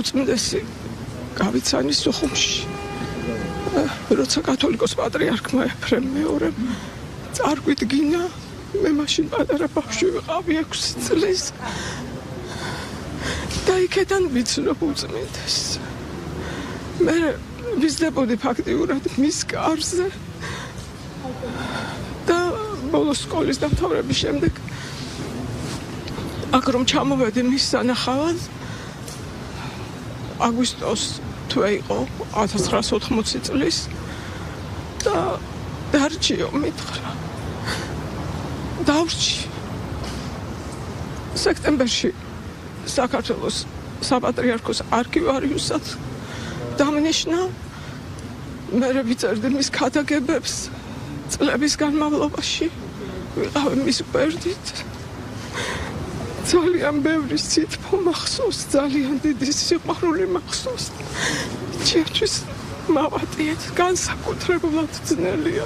უწმიდესი გავიცანი სოხუმში. როცა კათოლიკოს პატრიარქმა ეფრემ მეორემ წარგვიდგინა, მე მაშინ პატარა ბავშვი ვიყავი 6 წლის. და იქიდან ვიცნობ უწმიდესს. მე ვიზრდებოდი ფაქტიურად მის კარზე და ბოლოს სკოლის დამთავრების შემდეგ აქ რომ ჩამოვედი მის სანახავად, აგვისტოს თვე იყო 1980 წლის და დარჩიო მითხრა. დავრჩი. სექტემბერში საქართველოს საპატრიარქოს არქივარიუსად დამნიშნა. მე ვიწერდი მის ქადაგებებს წლების განმავლობაში. ვიყავი მის გვერდით. ძალიან ბევრი სითბო მახსოვს, ძალიან დიდი სიყვარული მახსოვს. ჩემთვის მავატიეთ განსაკუთრებულად ძნელია.